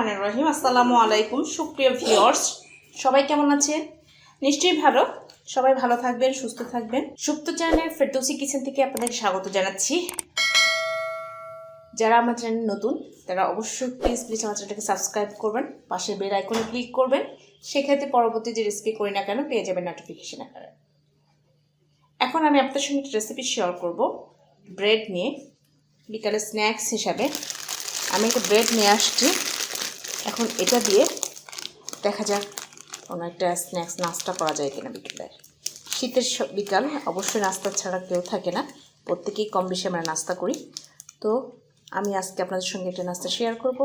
বিসমিল্লাহিররহমানিররহিম। আসসালামু আলাইকুম সুপ্রিয় ভিউয়ার্স, সবাই কেমন আছেন? নিশ্চয়ই ভালো। সবাই ভালো থাকবেন, সুস্থ থাকবেন। সুপ্ত চ্যানেল ফেরদৌসি কিচেন থেকে আপনাদের স্বাগত জানাচ্ছি। যারা আমার চ্যানেল নতুন তারা অবশ্যই প্লিজ আমার চ্যানেলটাকে সাবস্ক্রাইব করবেন, পাশে বেল আইকনে ক্লিক করবেন। সেক্ষেত্রে পরবর্তী যে রেসিপি করি না কেন পেয়ে যাবেন নোটিফিকেশন আকারে। এখন আমি আপনাদের সঙ্গে একটা রেসিপি শেয়ার করব ব্রেড নিয়ে। বিকালে স্ন্যাক্স হিসাবে আমি একটা ব্রেড নিয়ে আসছি। এখন এটা দিয়ে দেখা যাক কোনো একটা স্ন্যাক্স নাস্তা করা যায় কিনা বিকেলে। শীতের বিকাল অবশ্যই নাস্তা ছাড়া কেউ থাকে না, প্রত্যেকেই কম বেশি আমরা নাস্তা করি। তো আমি আজকে আপনাদের সঙ্গে একটা নাস্তা শেয়ার করব।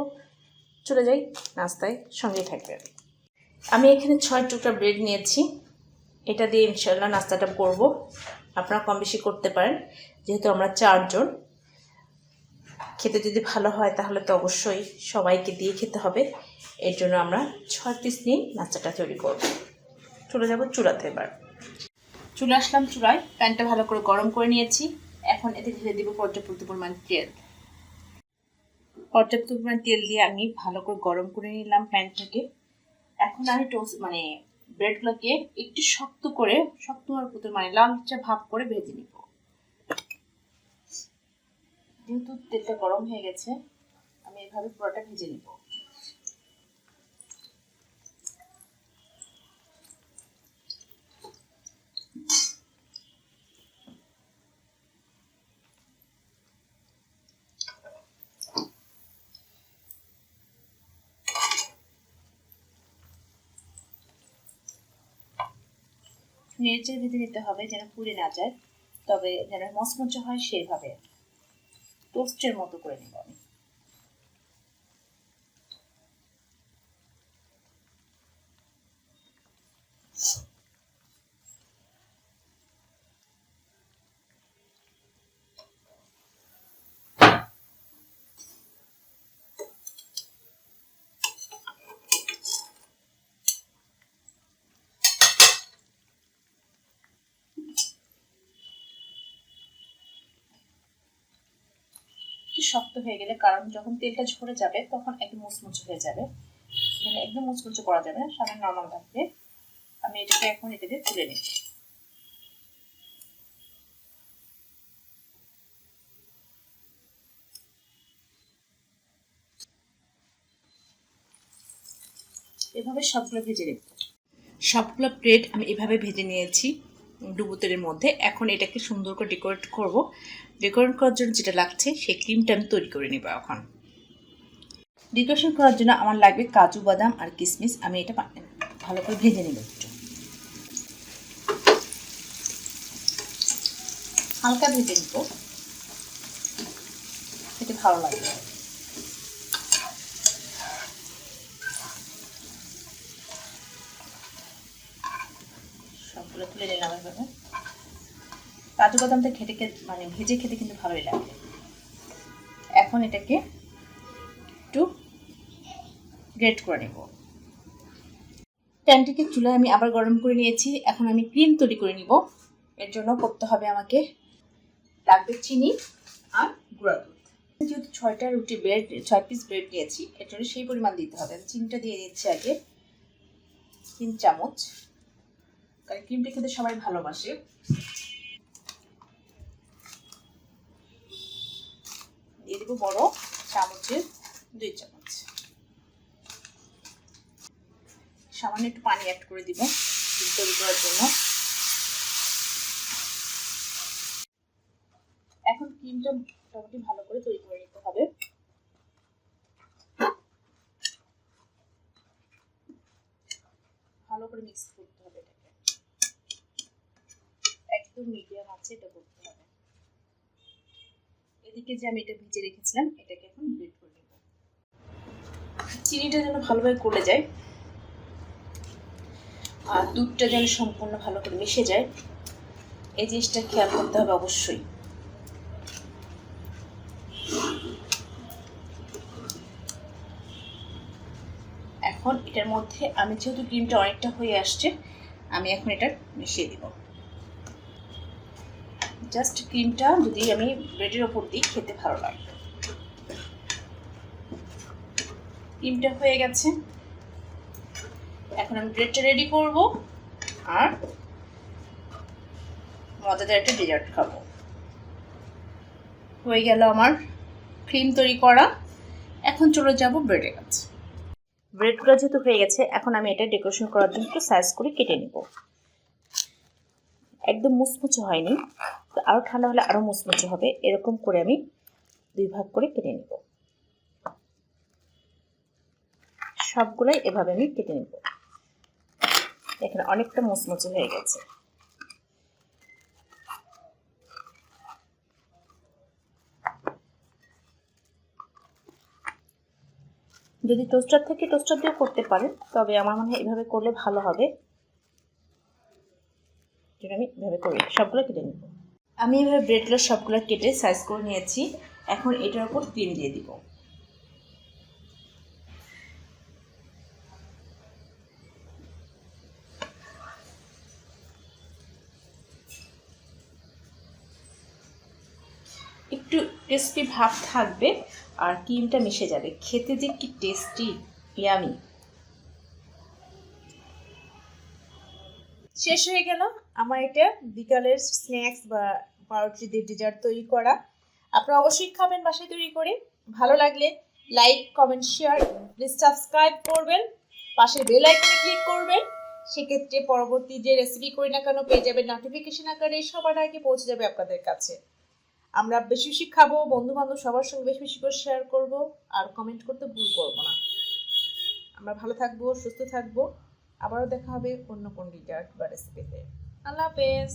চলে যাই নাস্তায়, সঙ্গেই থাকবেন। আমি এখানে 6 টুকরা ব্রেড নিয়েছি। এটা দিয়ে ইনশাল্লাহ নাস্তাটা করব। আপনারা কম বেশি করতে পারেন, যেহেতু আমরা 4 জন। খেতে যদি ভালো হয় তাহলে তো অবশ্যই সবাইকে দিয়ে খেতে হবে। এর জন্য আমরা 6 পিস নিয়ে নাস্তাটা তৈরি করব। চলে যাব চুলাতে। এবার চলে আসলাম চুলায়, প্যানটা ভালো করে গরম করে নিয়েছি। এখন এতে ঢেলে দিব পর্যাপ্ত পরিমাণ তেল। পর্যাপ্ত পরিমাণ তেল দিয়ে আমি ভালো করে গরম করে নিলাম প্যানটাকে। এখন আমি ব্রেডগুলোকে একটু শক্ত হওয়ার মতো লালচে ভাব করে ভেজে নিব। যেহেতু তেলটা গরম হয়ে গেছে, আমি এভাবে পুরোটা ভেজে নিব। নেড়ে ভেজে নিতে হবে যেন পুড়ে না যায়, তবে যেন মচমচে হয় সেইভাবে টোস্টের মতো করে নেব আমি। শক্ত হয়ে গেলে, কারণ যখন তেলটা ঝরে যাবে তখন একদম মুচমুচে হয়ে যাবে। মানে একদম মুচমুচে করা যাবে না, সামনে নরমাল থাকবে। আমি এটাকে এখন এটা দিয়ে তুলে নিই। এভাবে সবগুলো ভেজে নেব। সবগুলো ব্রেড আমি এভাবে ভেজে নিয়েছি ডুবো তেলের মধ্যে। এখন এটাকে সুন্দর করে ডেকোরেট করব। ডেকোরেট করার জন্য যেটা লাগছে সেই ক্রিমটা আমি তৈরি করে নেব। এখন ডেকোরেশন করার জন্য আমার লাগবে কাজু বাদাম আর কিশমিশ। আমি এটা ভালো করে ভেজে নেব, একটু হালকা ভেজে নেব, খেতে ভালো লাগবে। সবগুলো তুলে নিলাম এভাবে। কাজু বাদামটা ভেজে খেতে কিন্তু ভালোই লাগে। এখন এটাকে একটু গ্রেট করে নেব। প্যানটিকে চুলায় আমি আবার গরম করে নিয়েছি। এখন আমি ক্রিম তৈরি করে নিব। এর জন্য করতে হবে আমাকে লাগবে চিনি আর গুঁড়া দুধ। যেহেতু 6 পিস ব্রেড নিয়েছি, এর জন্য সেই পরিমাণ দিতে হবে। আমি চিনিটা দিয়ে দিচ্ছি আগে 3 চামচ, কারণ ক্রিমটা খেতে সবাই ভালোবাসে। দিয়ে দেবো বড় চামচের 2 চামচ। সামান্য একটু পানি অ্যাড করে দিব ক্রিম তৈরি করার জন্য। এখন ক্রিমটা মোটামুটি ভালো করে তৈরি করে নিতে হবে। ভালো করে মিক্স করতে হবে এটাকে, একদম মিডিয়াম আছে এটা করতে হবে। এদিকে যে আমি এটা ভিজে রেখেছিলাম এটাকে এখন ব্লেন্ড করে নেব। চিনিটা যেন ভালোভাবে গলে যায় আর দুধটা যেন সম্পূর্ণ ভালো করে মিশে যায়, এই জিনিসটা খেয়াল করতে হবে অবশ্যই। এখন এটার মধ্যে আমি যেহেতু ক্রিমটা অনেকটা হয়ে আসছে, আমি এখন এটা মিশিয়ে দিব। জাস্ট ক্রিমটা যদি আমি ব্রেডের ওপর দিই খেতে ভালো লাগবে। ক্রিমটা হয়ে গেছে। এখন আমি ব্রেডটা রেডি করব আর মজাদার একটা ডেজার্ট খাবো। হয়ে গেল আমার ক্রিম তৈরি করা। এখন চলে যাব ব্রেডের কাছে। ব্রেডগুলো যেহেতু হয়ে গেছে, এখন আমি এটা ডেকোরেশন করার জন্য একটু সাইজ করে কেটে নিব। একদম মুচমুচে হয়নি, তো আরও ঠান্ডা হলে আরও মুচমুচে হবে। এরকম করে আমি 2 ভাগ করে কেটে নিব। সবগুলাই এভাবে আমি কেটে নিব। এখানে অনেকটা মুচমুচে হয়ে গেছে। যদি টোস্টার থেকে টোস্টার দিয়েও করতে পারেন, তবে আমার মনে হয় এভাবে করলে ভালো হবে। যেটা আমি এভাবে করি, সবগুলো কেটে নিব। আমি এভাবে ব্রেডগুলো সবগুলো কেটে সাইজ করে নিয়েছি। এখন এটার উপর ক্রিম দিয়ে দিব। একটু টেস্টি ভাব থাকবে আর ক্রিমটা মিশে যাবে। খেতে যে কি টেস্টি, ইয়ামি। শেষ হয়ে গেল আমার এটা বিকালের স্ন্যাক্স বা পাউরুটি দিয়ে ডেজার্ট তৈরি করা। আপনারা অবশ্যই খাবেন বাসায় তৈরি করে। ভালো লাগলে like, comment, share, please subscribe করবেন। পাশে বেল আইকনে ক্লিক করবেন। সেক্ষেত্রে পরবর্তী যে রেসিপি করি না কেন পেয়ে যাবেন নোটিফিকেশন আকারে, সবার আগে পৌঁছে যাবে আপনাদের কাছে। আমরা বেশি বেশি খাবো, বন্ধু বান্ধব সবার সঙ্গে বেশি বেশি করে শেয়ার করব, আর কমেন্ট করতে ভুল করবো না। আমরা ভালো থাকবো, সুস্থ থাকবো। আবারও দেখা হবে অন্য কোন ডেজার্ট বা রেসিপিতে। আল্লাহ হাফেজ।